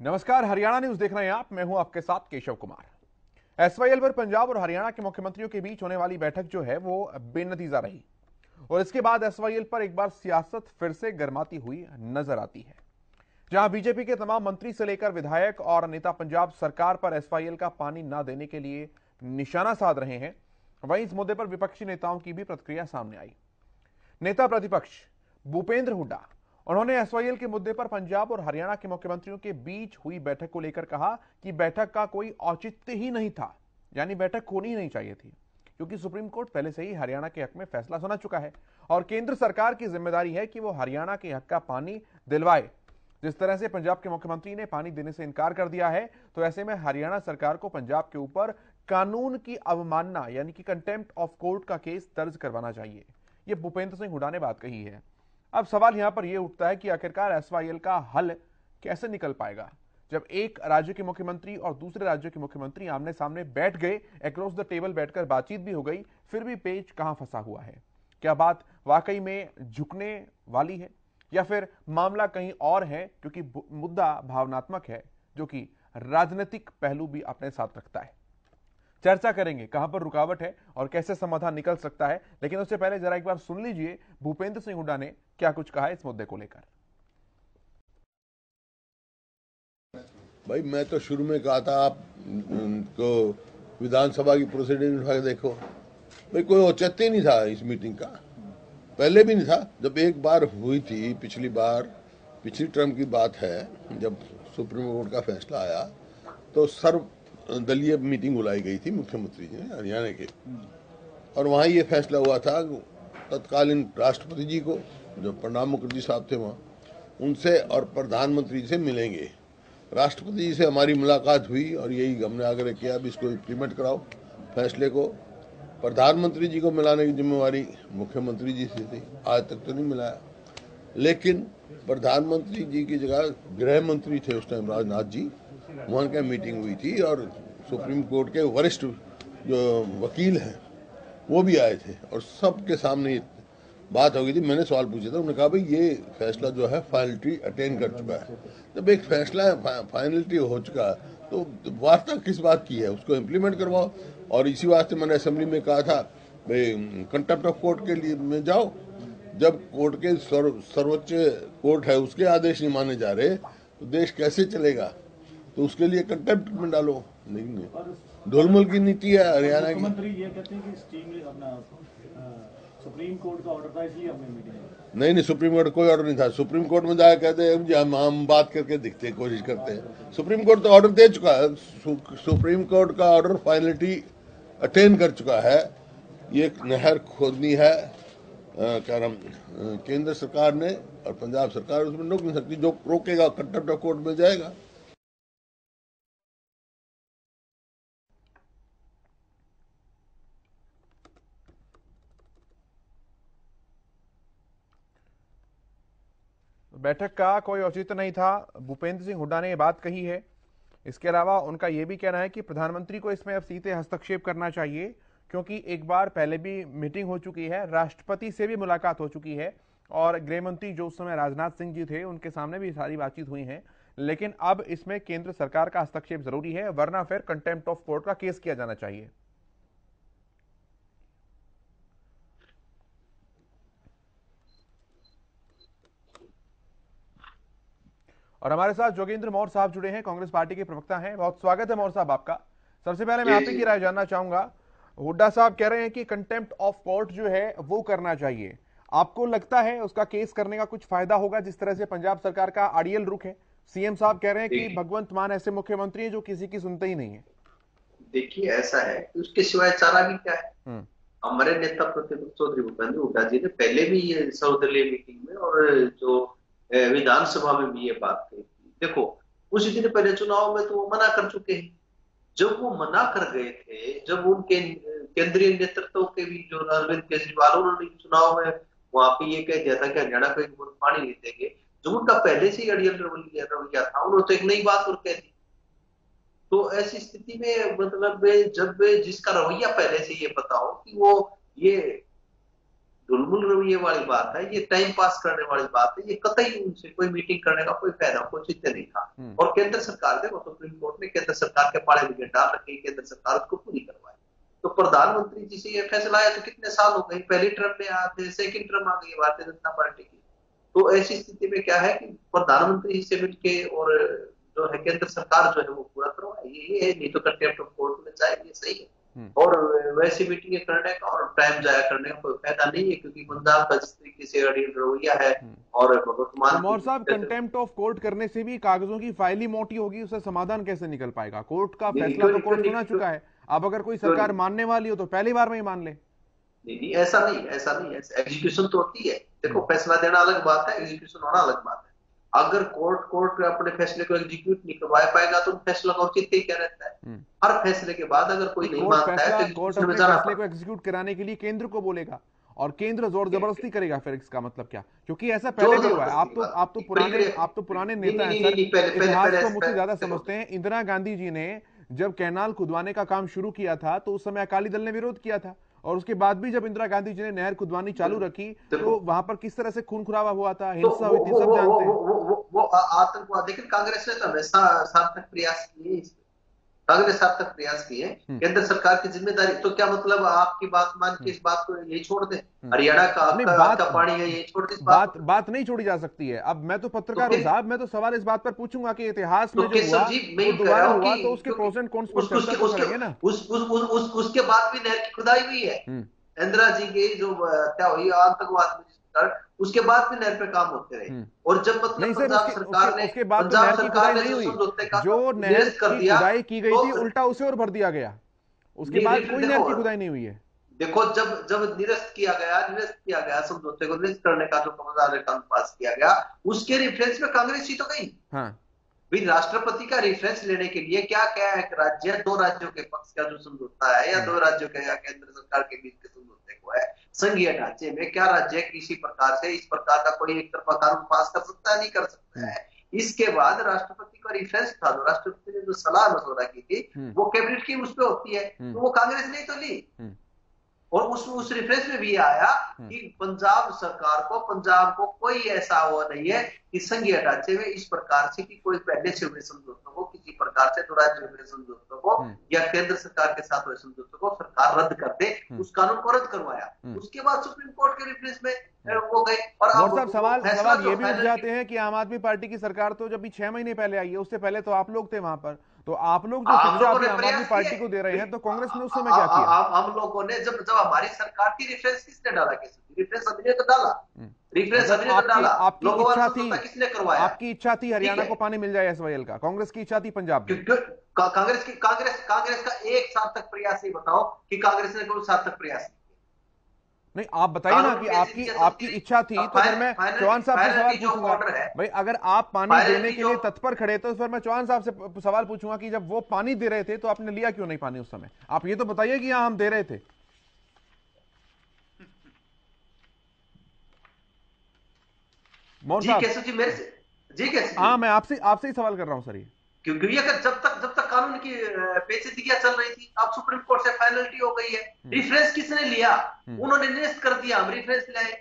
नमस्कार, हरियाणा न्यूज देख रहे हैं आप। मैं हूं आपके साथ केशव कुमार। एसवाईएल पर पंजाब और हरियाणा के मुख्यमंत्रियों के बीच होने वाली बैठक जो है वो बेनतीजा रही और इसके बाद एसवाईएल पर एक बार सियासत फिर से गर्माती हुई नजर आती है। जहां बीजेपी के तमाम मंत्री से लेकर विधायक और नेता पंजाब सरकार पर एसवाईएल का पानी न देने के लिए निशाना साध रहे हैं, वहीं इस मुद्दे पर विपक्षी नेताओं की भी प्रतिक्रिया सामने आई। नेता प्रतिपक्ष भूपेंद्र हुड्डा, उन्होंने एसवाईएल के मुद्दे पर पंजाब और हरियाणा के मुख्यमंत्रियों के बीच हुई बैठक को लेकर कहा कि बैठक का कोई औचित्य ही नहीं था, यानी बैठक होनी ही नहीं चाहिए थी, क्योंकि सुप्रीम कोर्ट पहले से ही हरियाणा के हक में फैसला सुना चुका है और केंद्र सरकार की जिम्मेदारी है कि वो हरियाणा के हक का पानी दिलवाए। जिस तरह से पंजाब के मुख्यमंत्री ने पानी देने से इनकार कर दिया है, तो ऐसे में हरियाणा सरकार को पंजाब के ऊपर कानून की अवमानना यानी कि कंटेम्प्ट ऑफ कोर्ट का केस दर्ज करवाना चाहिए। ये भूपेंद्र सिंह हुड्डा ने बात कही है। अब सवाल यहां पर यह उठता है कि आखिरकार एसवाईएल का हल कैसे निकल पाएगा, जब एक राज्य के मुख्यमंत्री और दूसरे राज्य के मुख्यमंत्री आमने सामने बैठ गए, अक्रॉस द टेबल बैठकर बातचीत भी हो गई, फिर भी पेच कहां फंसा हुआ है। क्या बात वाकई में झुकने वाली है या फिर मामला कहीं और है, क्योंकि मुद्दा भावनात्मक है जो कि राजनीतिक पहलू भी अपने साथ रखता है। चर्चा करेंगे कहां पर रुकावट है और कैसे समाधान निकल सकता है, लेकिन उससे पहले जरा एक बार सुन लीजिए भूपेंद्र सिंह हुड्डा ने क्या कुछ कहा है इस मुद्दे को लेकर। भाई, मैं तो शुरू में कहा था आप को विधानसभा की प्रोसीडिंग उठा के देखो। भाई, कोई औचित्य नहीं था इस मीटिंग का, पहले भी नहीं था। जब एक बार हुई थी पिछली टर्म की बात है, जब सुप्रीम कोर्ट का फैसला आया तो सर्वदलीय मीटिंग बुलाई गई थी मुख्यमंत्री जी ने हरियाणा के, और वहाँ ये फैसला हुआ था तत्कालीन राष्ट्रपति जी को, जो प्रणब मुखर्जी साहब थे वहाँ, उनसे और प्रधानमंत्री जी से मिलेंगे। राष्ट्रपति जी से हमारी मुलाकात हुई और यही हमने आग्रह किया अब इसको इम्प्लीमेंट कराओ फैसले को। प्रधानमंत्री जी को मिलाने की जिम्मेवारी मुख्यमंत्री जी से थी, आज तक तो नहीं मिलाया। लेकिन प्रधानमंत्री जी की जगह गृह मंत्री थे उस टाइम, राजनाथ जी, वहाँ की मीटिंग हुई थी और सुप्रीम कोर्ट के वरिष्ठ जो वकील हैं वो भी आए थे और सबके सामने बात हो गई थी। मैंने सवाल पूछा था, उन्होंने कहा भाई ये फैसला जो है फाइनलिटी अटेन कर चुका है। जब एक फैसला फाइनलिटी हो चुका तो वार्ता किस बात की है, उसको इम्प्लीमेंट करवाओ। और इसी वास्ते मैंने असेंबली में कहा था भाई कंटेम्प्ट ऑफ कोर्ट के लिए में जाओ, जब कोर्ट के सर्वोच्च कोर्ट है उसके आदेश नहीं माने जा रहे तो देश कैसे चलेगा, तो उसके लिए कंटेम्प्ट में डालो। नहीं, ढोलमुल की नीति है हरियाणा की। मुख्यमंत्री ये कहते हैं कि सुप्रीम कोर्ट का ऑर्डर था इसलिए हमने मीटिंग। नहीं, सुप्रीम कोर्ट कोई ऑर्डर नहीं था। सुप्रीम कोर्ट में जाकर कहते हैं हम बात करके दिखते हैं, कोशिश करते हैं। सुप्रीम कोर्ट तो ऑर्डर दे चुका है, सुप्रीम कोर्ट का ऑर्डर फाइनलिटी अटेन कर चुका है। ये नहर खोदनी है क्या नाम केंद्र सरकार ने और पंजाब सरकार उसमें रोक नहीं सकती, जो रोकेगा कंटेम्प्ट ऑफ कोर्ट में जाएगा। बैठक का कोई औचित्य नहीं था, भूपेंद्र सिंह हुड्डा ने यह बात कही है। इसके अलावा उनका यह भी कहना है कि प्रधानमंत्री को इसमें अब सीधे हस्तक्षेप करना चाहिए, क्योंकि एक बार पहले भी मीटिंग हो चुकी है, राष्ट्रपति से भी मुलाकात हो चुकी है और गृह मंत्री जो उस समय राजनाथ सिंह जी थे उनके सामने भी सारी बातचीत हुई है। लेकिन अब इसमें केंद्र सरकार का हस्तक्षेप जरूरी है, वरना फिर कंटेम्प्ट ऑफ कोर्ट का केस किया जाना चाहिए। और हमारे साथ जोगेंद्र मौर्य साहब जुड़े हैं, कांग्रेस पार्टी के प्रवक्ता हैं। बहुत स्वागत है मौर्य साहब आपका। सबसे पहले मैं आप ही की राय जानना चाहूंगा। हुड्डा साहब कह रहे हैं कि कंटेम्प्ट ऑफ कोर्ट जो है वो करना चाहिए, आपको लगता है उसका केस करने का कुछ फायदा होगा, जिस तरह से पंजाब सरकार का अड़ियल रुख है? सीएम साहब कह रहे हैं कि भगवंत मान ऐसे मुख्यमंत्री हैं जो किसी की सुनते ही नहीं है। देखिए, ऐसा है, उसके सिवाय चारा भी क्या है। हमारे नेता प्रतिपक्ष चौधरी भूपेंद्र हुड्डा जी ने पहले भी ये सर्वदलीय मीटिंग में और जो विधानसभा में भी ये बात कही थी। देखो, कुछ दिन पहले चुनाव में तो वो मना कर चुके हैं। जब वो मना कर गए थे, जब उनके केंद्रीय नेतृत्व के भी जो अरविंद केजरीवाल, उन्होंने चुनाव में वहां पे ये कह दिया था कि हरियाणा को एक बूंद पानी नहीं देंगे, जो उनका पहले से ही अड़ियल रवैया था, उन्होंने तो एक नई बात और कह दी। तो ऐसी स्थिति में मतलब जब जिसका रवैया पहले से ये पता हो कि वो ये ढुलमुल रवैये वाली बात है, ये टाइम पास करने वाली बात है, ये कतई उनसे कोई मीटिंग करने का कोई फायदा को चित्त नहीं था। और केंद्र सरकार देखो, सुप्रीम कोर्ट ने केंद्र सरकार के पाले में डाल रखी, केंद्र सरकार उसको पूरी करवाई। तो प्रधानमंत्री जी से ये फैसला आया तो कितने साल हो गए, पहली टर्म में आते, सेकंड टर्म आ गई भारतीय जनता पार्टी की। तो ऐसी स्थिति में क्या है कि प्रधानमंत्री से मिलके और जो है केंद्र सरकार जो है वो पूरा करवाए, ये है, नहीं तो कंटेम्प्ट ऑफ कोर्ट में जाएगी, सही है। और वैसी मीटिंगें करने का और टाइम जाया करने का कोई फायदा नहीं है, क्योंकि पंजाब का जिस तरीके से रवैया है और वर्तमान मौर्य साहब, कंटेम्प्ट ऑफ कोर्ट करने से भी कागजों की फाइल ही मोटी होगी, उससे समाधान कैसे निकल पाएगा? कोर्ट का फैसला तो कोर्ट सुना चुका है। अब अगर कोई सरकार मानने वाली हो तो पहली बार में ही मान ले। नहीं, ऐसा नहीं, एग्जीक्यूशन तो होती है। देखो, फैसला देना अलग बात है, एग्जीक्यूशन होना अलग बात है। अगर कोर्ट अपने फैसले को एग्जीक्यूट नहीं करवा पाएगा तो फैसला का औचित्य क्या रहता है? हर फैसले के बाद अगर कोई नहीं मानता है तो कोर्ट अपने फैसले को एग्जीक्यूट कराने के लिए केंद्र को बोलेगा और केंद्र जोर जबरदस्ती करेगा। फिर इसका मतलब क्या? क्योंकि ऐसा पहले भी हुआ है। आप तो पुराने नेता हैं सर, इतिहास को मुझसे ज्यादा समझते हैं। इंदिरा गांधी जी ने जब कैनाल खुदवाने का काम शुरू किया था तो उस समय अकाली दल ने विरोध किया था, और उसके बाद भी जब इंदिरा गांधी जी ने नहर खुदवानी चालू रखी तो वहां पर किस तरह से खून खुरावा हुआ था, हिंसा हुई थी, सब जानते हैं। वो आतंकवाद, लेकिन कांग्रेस ने तो हमेशा सार्थक प्रयास किए, कांग्रेस सार्थक प्रयास किए। केंद्र सरकार की जिम्मेदारी तो क्या मतलब आपकी बात मान के इस बात को यही छोड़ दे? हरियाणा का आपका पानी है, यही छोड़ दे? बात नहीं छोड़ी जा सकती है। अब मैं तो पत्रकार हूं साहब, मैं तो सवाल इस बात पर पूछूंगा कि इतिहास में जो हुआ वो दोबारा हुआ तो उसके प्रोस एंड कॉन्स पर चर्चा तो करेंगे ना। उसके बाद भी नहर की खुदाई हुई है। इंदिरा जी की जो क्या हुई आतंकवाद में, उसके बाद भी नहर पे काम होते रहे। और जब मतलब पंजाब सरकार ने समझौते का जो नहर की खुदाई की गई थी उल्टा उसे और भर दिया गया, उसके बाद कोई नहर की खुदाई नहीं हुई है। देखो, जब निरस्त किया गया समझौते को निरस्त करने का जो कानून पास किया गया, उसके रिफरेंस में कांग्रेस ही तो गई। हाँ, राष्ट्रपति का रेफरेंस लेने के लिए क्या एक राज्य, दो राज्यों के पक्ष का जो समझौता है, या दो राज्यों के या केंद्र सरकार के बीच के समझौते को है, संघीय ढांचे में क्या राज्य किसी प्रकार से इस प्रकार का कोई एक तरफा कानून पास कर सकता है? नहीं कर सकता है। इसके बाद राष्ट्रपति का रेफरेंस था, जो राष्ट्रपति ने जो सलाह मशवरा की थी वो कैबिनेट की उस पर होती है, तो वो कांग्रेस ने तो ली। और उस रेफरेंस में भी आया कि पंजाब सरकार को, पंजाब को कोई ऐसा वो नहीं है कि संघीय ढांचे में इस प्रकार से कि कोई पहले से हुए समझौतों को, किसी प्रकार से दो राज्यों हुए समझौतों को या केंद्र सरकार के साथ हुए समझौतों को सरकार रद्द कर दे। उस कानून को रद्द करवाया। उसके बाद सुप्रीम कोर्ट के रेफरेंस में वो गए। और अब सवाल ये भी उठ जाते हैं कि आम आदमी पार्टी की सरकार तो जब भी 6 महीने पहले आई है, उससे पहले तो आप लोग थे वहां पर, तो आप लोग जो शिक्षा आम आदमी पार्टी को दे रहे हैं, तो कांग्रेस ने उस समय क्या किया? हम लोगों ने जब हमारी सरकार थी, रेफरेंस किसने डाला? रेफरेंस अभी ने तो डाला, रेफरेंस अभी ने तो डाला। आपकी इच्छा थी, किसने करवाया? आपकी इच्छा थी हरियाणा को पानी मिल जाए एसवाईएल का, कांग्रेस की इच्छा थी पंजाब में। कांग्रेस का एक सार्थक प्रयास ही बताओ कि कांग्रेस ने कोई सार्थक प्रयास नहीं। आप बताइए ना कि आपकी इच्छा थी, तो फिर मैं चौहान साहब से सवाल पूछूंगा भाई, अगर आप पानी देने के लिए तत्पर खड़े तो फिर मैं चौहान साहब से सवाल पूछूंगा कि जब वो पानी दे रहे थे तो आपने लिया क्यों नहीं पानी उस समय? आप ये तो बताइए कि हाँ हम दे रहे थे। जी कैसे जी, मेरे से जी कैसे? हाँ, मैं आपसे ही सवाल कर रहा हूं सर। ये क्योंकि अगर जब तक कानून की पेचीदगियां चल रही थी, अब सुप्रीम कोर्ट से फाइनलिटी हो गई है। रेफरेंस किसने लिया? उन्होंने निरस्त कर दिया, हम रेफरेंस लाए।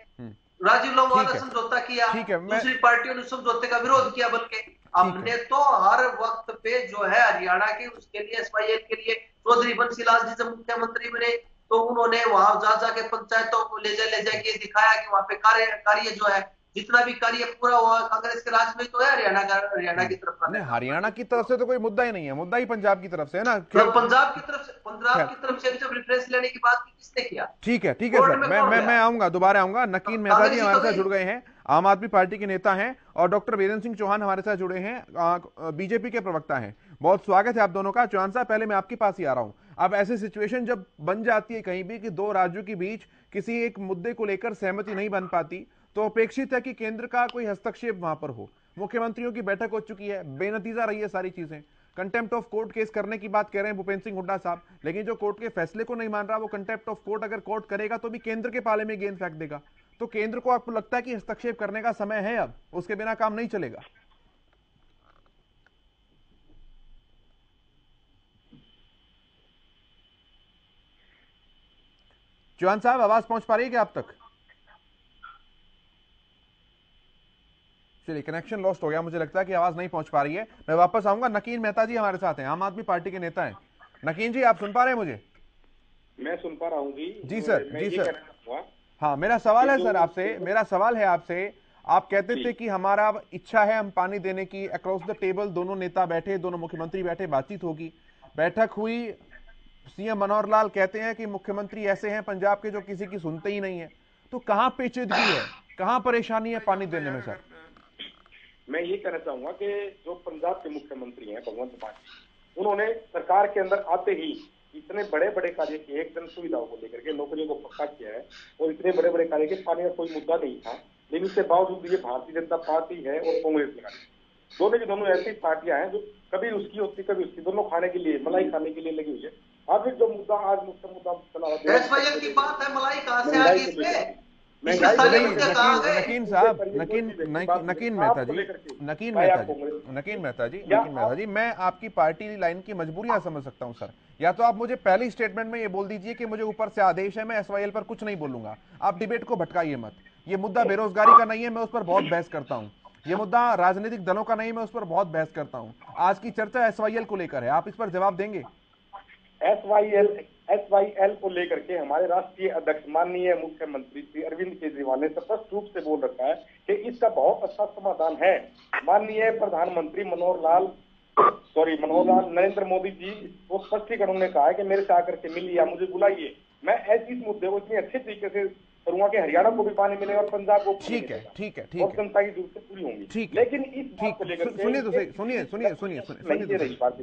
राजीव लोग वाला समझौता किया, दूसरी पार्टियों ने समझौते का विरोध किया, बल्कि हमने तो हर वक्त पे जो है हरियाणा के उसके लिए एसवाईएल के लिए चौधरी बंसीलाल जी जब मुख्यमंत्री बने तो उन्होंने वहां जाके पंचायतों को ले जाके दिखाया कि वहां पे कार्य जो है, जितना भी कार्य पूरा हुआ कांग्रेस के राज में तो है हरियाणा की तरफ का। हरियाणा की तरफ से तो कोई मुद्दा ही नहीं है, मुद्दा ही पंजाब की तरफ से है ना। पंजाब की तरफ से जब रेफरेंस लेने की बात किसने किया? ठीक है सर, मैं आऊंगा, दोबारा आऊंगा। नकीन मेहता जी हमारे साथ जुड़ गए हैं, आम आदमी पार्टी के नेता हैं, और डॉक्टर वीरेंद्र सिंह चौहान हमारे साथ जुड़े हैं, बीजेपी के प्रवक्ता हैं। बहुत स्वागत है आप दोनों का। चौहान साहब, पहले मैं आपके पास ही आ रहा हूं। अब ऐसी सिचुएशन जब बन जाती है कहीं भी कि दो राज्यों के बीच किसी एक मुद्दे को लेकर सहमति नहीं बन पाती, तो अपेक्षित है कि केंद्र का कोई हस्तक्षेप वहां पर हो। मुख्यमंत्रियों की बैठक हो चुकी है, बेनतीजा रही है सारी चीजें। कंटेम्प्ट ऑफ कोर्ट केस करने की बात कह रहे हैं भूपेंद्र सिंह हुड्डा साहब, लेकिन जो कोर्ट के फैसले को नहीं मान रहा, वो कंटेम्प्ट ऑफ कोर्ट अगर कोर्ट करेगा तो भी केंद्र के पाले में गेंद फेंक देगा। तो केंद्र को आपको लगता है कि हस्तक्षेप करने का समय है अब, उसके बिना काम नहीं चलेगा? चौहान साहब, आवाज पहुंच पा रही है क्या आप तक? चलिए, कनेक्शन लॉस्ट हो गया, मुझे लगता है कि आवाज नहीं पहुंच पा रही है। मैं वापस आऊंगा। नकीन मेहता जी हमारे साथ हैं, आम आदमी पार्टी के नेता हैं। नकीन जी, आप सुन पा रहे हैं मुझे? मैं सुन पा रहा हूँ जी। जी सर, मैं जी ये सर। कहना चाहूंगा, हाँ, मेरा सवाल है सर आपसे, मेरा सवाल है आपसे। आप कहते थे कि हमारा इच्छा है हम पानी देने की, अक्रॉस द टेबल दोनों नेता बैठे, दोनों मुख्यमंत्री बैठे, बातचीत होगी, बैठक हुई। सीएम मनोहर लाल कहते हैं कि मुख्यमंत्री ऐसे हैं पंजाब के जो किसी की सुनते ही नहीं है। तो कहां पेचीदगी है, कहां परेशानी है पानी देने में सर? मैं ये कहना चाहूंगा कि जो पंजाब के मुख्यमंत्री हैं भगवंत मान, उन्होंने सरकार के अंदर आते ही इतने बड़े बड़े कार्य किए, एक जन सुविधाओं को लेकर के नौकरियों को पक्का किया है, और इतने बड़े बड़े कार्य के पानी का कोई मुद्दा नहीं था। लेकिन इसके बावजूद ये भारतीय जनता पार्टी है और कांग्रेस लगा, दोनों की दोनों ऐसी पार्टियां हैं जो कभी उसकी होती कभी उसकी, दोनों खाने के लिए, मलाई खाने के लिए लगी हुई है। अब जो मुद्दा आज मुख्य मुद्दा चला की बात है, मलाई कहाँ से आ गई इसमें? नकीन साहब, नकीन मेहता जी, मैं आपकी पार्टी लाइन की मजबूरियां समझ सकता हूं सर। या तो आप मुझे पहली स्टेटमेंट में ये बोल दीजिए कि मुझे ऊपर से आदेश है, मैं एसवाईएल पर कुछ नहीं बोलूंगा। आप डिबेट को भटकाइए मत। ये मुद्दा बेरोजगारी का नहीं है, मैं उस पर बहुत बहस करता हूं। ये मुद्दा राजनीतिक दलों का नहीं, मैं उस पर बहुत बहस करता हूं। आज की चर्चा एसवाईएल को लेकर है, आप इस पर जवाब देंगे? एसवाईएल को लेकर के हमारे राष्ट्रीय अध्यक्ष माननीय मुख्यमंत्री श्री अरविंद केजरीवाल ने स्पष्ट रूप से बोल रखा है कि इसका बहुत अच्छा समाधान है। माननीय प्रधानमंत्री मनोहर लाल नरेंद्र मोदी जी वो स्पष्टीकरण उन्होंने कहा है कि मेरे से आकर के मिलिए या मुझे बुलाइए, मैं ऐसे इस मुद्दे को इतनी अच्छे तरीके से करूंगा कि हरियाणा को भी पानी मिले और पंजाब को। ठीक है और जनता की जरूरतें पूरी होंगी। ठीक, लेकिन इस बात को लेकर सुनिए तो सही,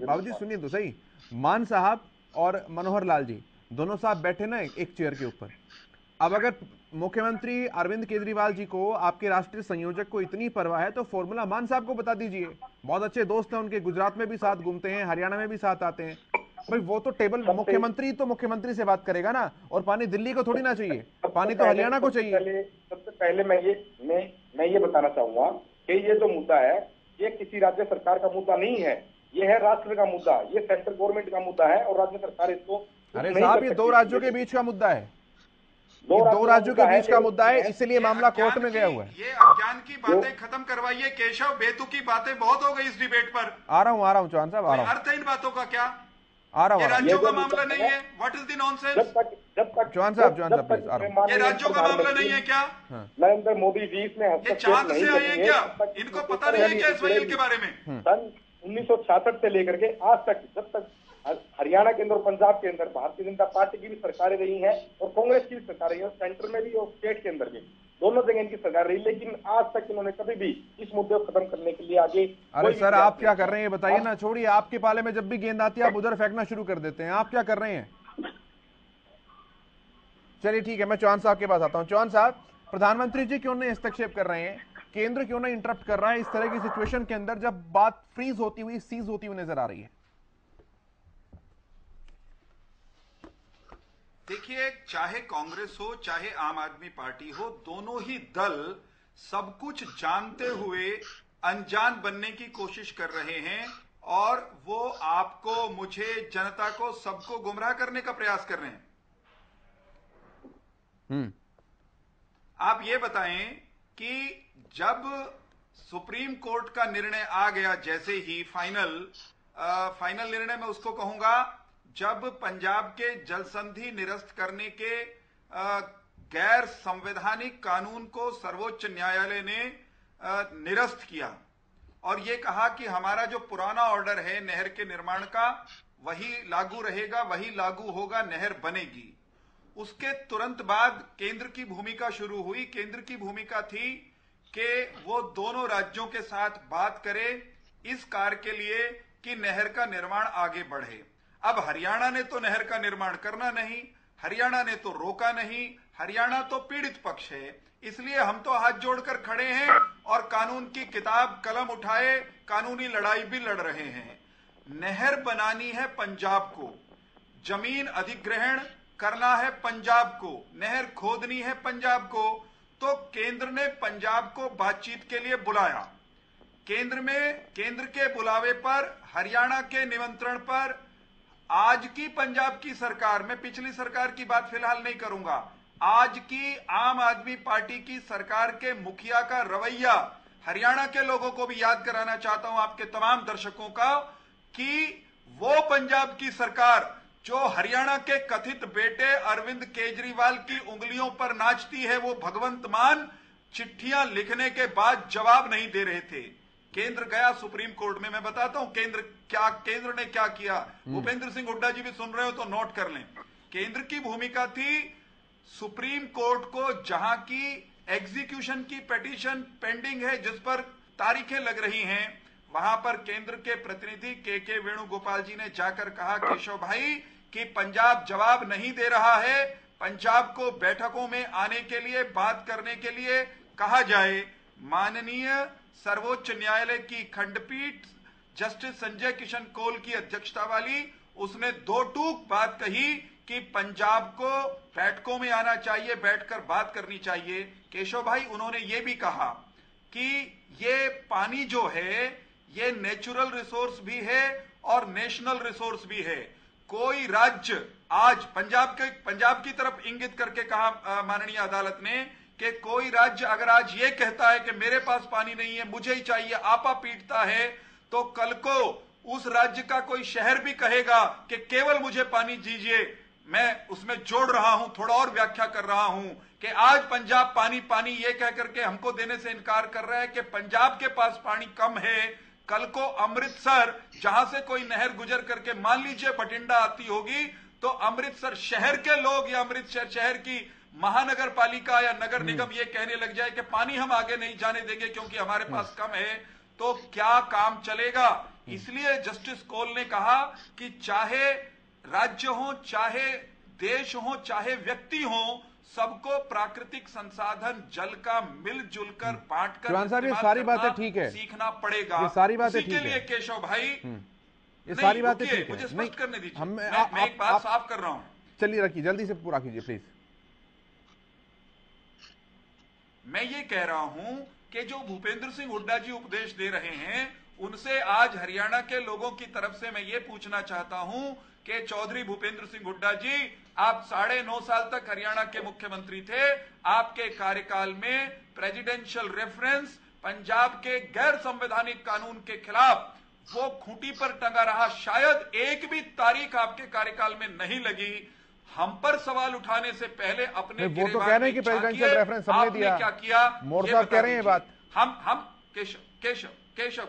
बाबू जी सुनिए तो सही। मान साहब और मनोहर लाल जी दोनों साहब बैठे ना एक चेयर के ऊपर। अब अगर मुख्यमंत्री अरविंद केजरीवाल जी को, आपके राष्ट्रीय संयोजक को इतनी परवाह है तो फॉर्मूला मान साहब को बता दीजिए। बहुत अच्छे दोस्त हैं उनके, गुजरात में भी साथ घूमते हैं, हरियाणा में भी साथ आते हैं। भाई वो तो टेबल, मुख्यमंत्री तो मुख्यमंत्री से बात करेगा ना, और पानी दिल्ली को थोड़ी ना चाहिए, पानी तो हरियाणा को चाहिए। सबसे पहले मैं ये बताना चाहूंगा कि ये जो मुद्दा है ये किसी राज्य सरकार का मुद्दा नहीं है, ये है राष्ट्र का मुद्दा, ये सेंट्रल गवर्नमेंट का मुद्दा है और राज्य सरकार इसको। अरे साहब, ये दो राज्यों के बीच का मुद्दा है, दो राज्यों के बीच का मुद्दा है, इसलिए मामला कोर्ट में गया हुआ है। ये अज्ञान की बातें खत्म करवाइए केशव, बेतुकी बातें बहुत हो गई इस डिबेट पर। आ रहा हूँ चौहान साहब, आ रहा हूँ। अर्थ है इन बातों का क्या? आ रहा हूँ। ये राज्यों का मामला नहीं है, what is the nonsense? Chauhan साहब प्लीज, आ रहा हूँ। ये राज्यों का मामला नहीं है क्या? नरेंद्र मोदी जी इसमें ये चांद से आए हैं क्या? इनको पता नहीं है क्या एसवाईएल के बारे में? सन 1966 से लेकर के आज तक, जब तक हरियाणा के अंदर और पंजाब के अंदर भारतीय जनता पार्टी की भी सरकारें रही हैं और कांग्रेस की भी सरकारें रही है, सेंटर में भी और स्टेट के अंदर भी, दोनों जगह इनकी सरकार रही, लेकिन आज तक इन्होंने कभी भी इस मुद्दे को खत्म करने के लिए आगे। अरे सर, आप क्या कर रहे हैं बताइए ना। छोड़िए, आपके पाले में जब भी गेंद आती है आप उधर फेंकना शुरू कर देते हैं। आप क्या कर रहे हैं? चलिए ठीक है, मैं चौहान साहब के पास आता हूं। चौहान साहब, प्रधानमंत्री जी क्यों नहीं हस्तक्षेप कर रहे हैं? केंद्र क्यों नहीं इंटरप्ट कर रहा है इस तरह की सिचुएशन के अंदर जब बात फ्रीज होती हुई, सीज होती हुई नजर आ रही है? देखिए, चाहे कांग्रेस हो चाहे आम आदमी पार्टी हो, दोनों ही दल सब कुछ जानते हुए अनजान बनने की कोशिश कर रहे हैं और वो आपको, मुझे, जनता को, सबको गुमराह करने का प्रयास कर रहे हैं। आप ये बताएं कि जब सुप्रीम कोर्ट का निर्णय आ गया, जैसे ही फाइनल निर्णय मैं उसको कहूंगा, जब पंजाब के जलसंधि निरस्त करने के गैर संवैधानिक कानून को सर्वोच्च न्यायालय ने निरस्त किया और यह कहा कि हमारा जो पुराना ऑर्डर है नहर के निर्माण का वही लागू रहेगा, वही लागू होगा, नहर बनेगी। उसके तुरंत बाद केंद्र की भूमिका शुरू हुई। केंद्र की भूमिका थी कि वो दोनों राज्यों के साथ बात करे इस कार्य के लिए कि नहर का निर्माण आगे बढ़े। अब हरियाणा ने तो नहर का निर्माण करना नहीं, हरियाणा ने तो रोका नहीं, हरियाणा तो पीड़ित पक्ष है, इसलिए हम तो हाथ जोड़कर खड़े हैं और कानून की किताब कलम उठाए कानूनी लड़ाई भी लड़ रहे हैं। नहर बनानी है पंजाब को, जमीन अधिग्रहण करना है पंजाब को, नहर खोदनी है पंजाब को, तो केंद्र ने पंजाब को बातचीत के लिए बुलाया। केंद्र के बुलावे पर, हरियाणा के निमंत्रण पर आज की पंजाब की सरकार, मैं पिछली सरकार की बात फिलहाल नहीं करूंगा, आज की आम आदमी पार्टी की सरकार के मुखिया का रवैया हरियाणा के लोगों को भी याद कराना चाहता हूं, आपके तमाम दर्शकों का, कि वो पंजाब की सरकार जो हरियाणा के कथित बेटे अरविंद केजरीवाल की उंगलियों पर नाचती है, वो भगवंत मान चिट्ठियां लिखने के बाद जवाब नहीं दे रहे थे। केंद्र गया सुप्रीम कोर्ट में। मैं बताता हूं केंद्र ने क्या किया। भूपेंद्र सिंह हुड्डा जी भी सुन रहे हो तो नोट कर लें। केंद्र की भूमिका थी सुप्रीम कोर्ट को जहां की एग्जीक्यूशन की पिटीशन पेंडिंग है, जिस पर तारीखें लग रही हैं, वहां पर केंद्र के प्रतिनिधि के वेणुगोपाल जी ने जाकर कहा, केशव भाई, कि पंजाब जवाब नहीं दे रहा है, पंजाब को बैठकों में आने के लिए, बात करने के लिए कहा जाए। माननीय सर्वोच्च न्यायालय की खंडपीठ जस्टिस संजय किशन कौल की अध्यक्षता वाली, उसने दो टूक बात कही कि पंजाब को बैठकों में आना चाहिए, बैठकर बात करनी चाहिए। केशव भाई, उन्होंने ये भी कहा कि ये पानी जो है ये नेचुरल रिसोर्स भी है और नेशनल रिसोर्स भी है। कोई राज्य आज पंजाब की तरफ इंगित करके कहा माननीय अदालत ने कि कोई राज्य अगर आज ये कहता है कि मेरे पास पानी नहीं है, मुझे ही चाहिए, आपा पीटता है, तो कल को उस राज्य का कोई शहर भी कहेगा कि केवल मुझे पानी दीजिए। मैं उसमें जोड़ रहा हूं, थोड़ा और व्याख्या कर रहा हूं कि आज पंजाब पानी पानी ये कह करके हमको देने से इनकार कर रहा है कि पंजाब के पास पानी कम है। कल को अमृतसर, जहां से कोई नहर गुजर करके मान लीजिए बठिंडा आती होगी, तो अमृतसर शहर के लोग या अमृतसर शहर की महानगर पालिका या नगर निगम ये कहने लग जाए कि पानी हम आगे नहीं जाने देंगे क्योंकि हमारे पास कम है, तो क्या काम चलेगा। इसलिए जस्टिस कौल ने कहा कि चाहे राज्य हो, चाहे देश हो, चाहे व्यक्ति हो, सबको प्राकृतिक संसाधन जल का मिलजुल कर बांटकर ये सारी बातें ठीक है, सीखना पड़ेगा। ये सारी बातें ठीक है। के लिए केशव भाई, ये सारी बातें ठीक है, मुझे स्पष्ट करने दीजिए। मैं एक बात साफ कर रहा हूं। चलिए रखिए, जल्दी से पूरा कीजिए प्लीज। मैं ये कह रहा हूं कि जो भूपेंद्र सिंह हुड्डा जी उपदेश दे रहे हैं, उनसे आज हरियाणा के लोगों की तरफ से मैं ये पूछना चाहता हूं कि चौधरी भूपेंद्र सिंह हुड्डा जी, आप 9.5 साल तक हरियाणा के मुख्यमंत्री थे। आपके कार्यकाल में प्रेसिडेंशियल रेफरेंस पंजाब के गैर संवैधानिक कानून के खिलाफ वो खूंटी पर टंगा रहा। शायद एक भी तारीख आपके कार्यकाल में नहीं लगी। हम पर सवाल उठाने से पहले अपने वो तो कह रहे हैं कि प्रेसिडेंशियल रेफरेंस हमने दिया, क्या किया, मोर साहब कह रहे हैं बात। हम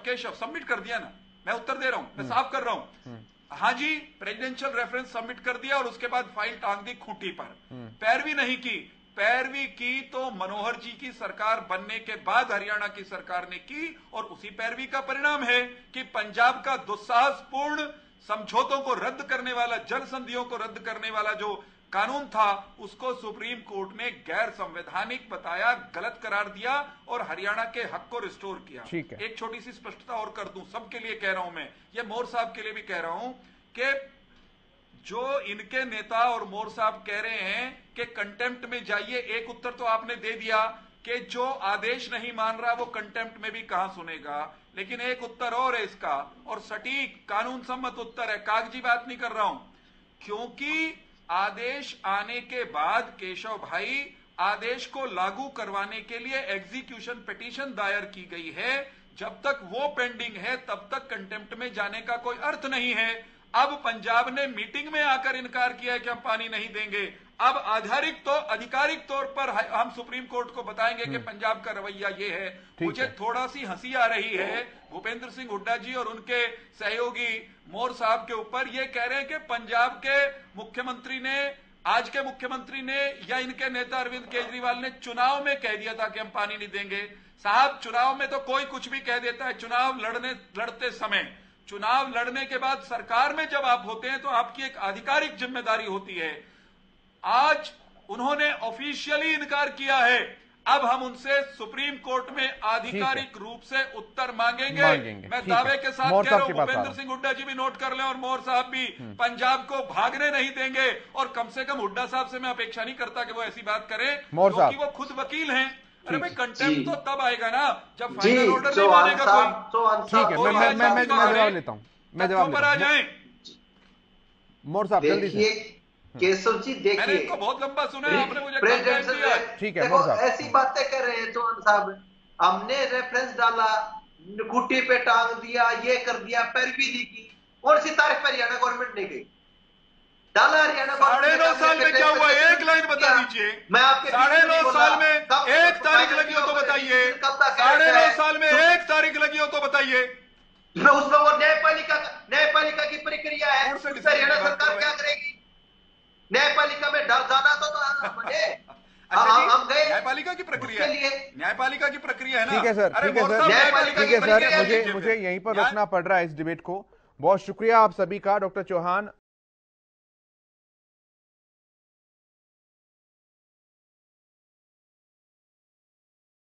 केशव सबमिट कर दिया ना, मैं उत्तर दे रहा हूं, मैं साफ कर रहा हूं। हाँ जी, प्रेसिडेंशियल रेफरेंस सबमिट कर दिया और उसके बाद फाइल टांग दी खूंटी पर। पैरवी नहीं की, पैरवी की तो मनोहर जी की सरकार बनने के बाद हरियाणा की सरकार ने की, और उसी पैरवी का परिणाम है कि पंजाब का दुस्साहसपूर्ण समझौतों को रद्द करने वाला, जल संधियों को रद्द करने वाला जो कानून था, उसको सुप्रीम कोर्ट ने गैर संवैधानिक बताया, गलत करार दिया और हरियाणा के हक को रिस्टोर किया। एक छोटी सी स्पष्टता और कर दूं, सबके लिए कह रहा हूं मैं, ये मोर साहब के लिए भी कह रहा हूं कि जो इनके नेता और मोर साहब कह रहे हैं कि कंटेम्प्ट में जाइए, एक उत्तर तो आपने दे दिया कि जो आदेश नहीं मान रहा वो कंटेम्प्ट में भी कहां सुनेगा, लेकिन एक उत्तर और है इसका, और सटीक कानून सम्मत उत्तर है, कागजी बात नहीं कर रहा हूं। क्योंकि आदेश आने के बाद केशव भाई, आदेश को लागू करवाने के लिए एग्जीक्यूशन पिटीशन दायर की गई है। जब तक वो पेंडिंग है तब तक कंटेम्प्ट में जाने का कोई अर्थ नहीं है। अब पंजाब ने मीटिंग में आकर इनकार किया है कि हम पानी नहीं देंगे। अब आधिकारिक तौर पर हम सुप्रीम कोर्ट को बताएंगे कि पंजाब का रवैया ये है। मुझे थोड़ा सी हंसी आ रही है भूपेंद्र सिंह हुड्डा जी और उनके सहयोगी मोर साहब के ऊपर। ये कह रहे हैं कि पंजाब के मुख्यमंत्री ने, आज के मुख्यमंत्री ने या इनके नेता अरविंद केजरीवाल ने चुनाव में कह दिया था कि हम पानी नहीं देंगे। साहब, चुनाव में तो कोई कुछ भी कह देता है। लड़ते समय, चुनाव लड़ने के बाद सरकार में जब आप होते हैं तो आपकी एक आधिकारिक जिम्मेदारी होती है। आज उन्होंने ऑफिशियली इनकार किया है। अब हम उनसे सुप्रीम कोर्ट में आधिकारिक रूप से उत्तर मांगेंगे। मैं दावे के साथ कह रहा हूं, भूपेंद्र सिंह हुड्डा जी भी नोट कर लें और मोर साहब भी, पंजाब को भागने नहीं देंगे। और कम से कम हुड्डा साहब से मैं अपेक्षा नहीं करता कि वो ऐसी बात करें, क्योंकि वो खुद वकील हैं। अरे भाई, कंटेम्प्ट तो तब आएगा ना जब फाइनल ऑर्डर नहीं मानेगा कोई। ठीक है, मैं जवाब लेता हूं, मैं जवाब पर आ जाए। मोर साहब जल्दी से। केशव जी देखिए, मैंने इनको बहुत लंबा सुना है, आपने मुझे ठीक है मोर साहब, ऐसी बातें कर रहे हैं चौहान साहब। हमने रेफरेंस डाला, कुटी पे टांग दिया, ये कर दिया, पैरवी दी की। कौन सी तारीख पर हरियाणा गवर्नमेंट ने गई? डाला हरियाणा 9.5 साल में क्या हुआ, एक लाइन बता दीजिए। मैं आपके 9.5 साल में एक तारीख लगी हो तो बताइए। 9.5 साल में एक तारीख लगी हो तो बताइए। उसमें वो न्यायपालिका की प्रक्रिया है, उसमें हरियाणा सरकार क्या करेगी? न्यायपालिका में जाना तो बने। हम गए न्यायपालिका की प्रक्रिया है, न्यायपालिका की प्रक्रिया है ना। ठीक है सर, ठीक है सर, ठीक है सर, मुझे यहीं पर रोकना पड़ रहा है इस डिबेट को। बहुत शुक्रिया आप सभी का। डॉक्टर चौहान,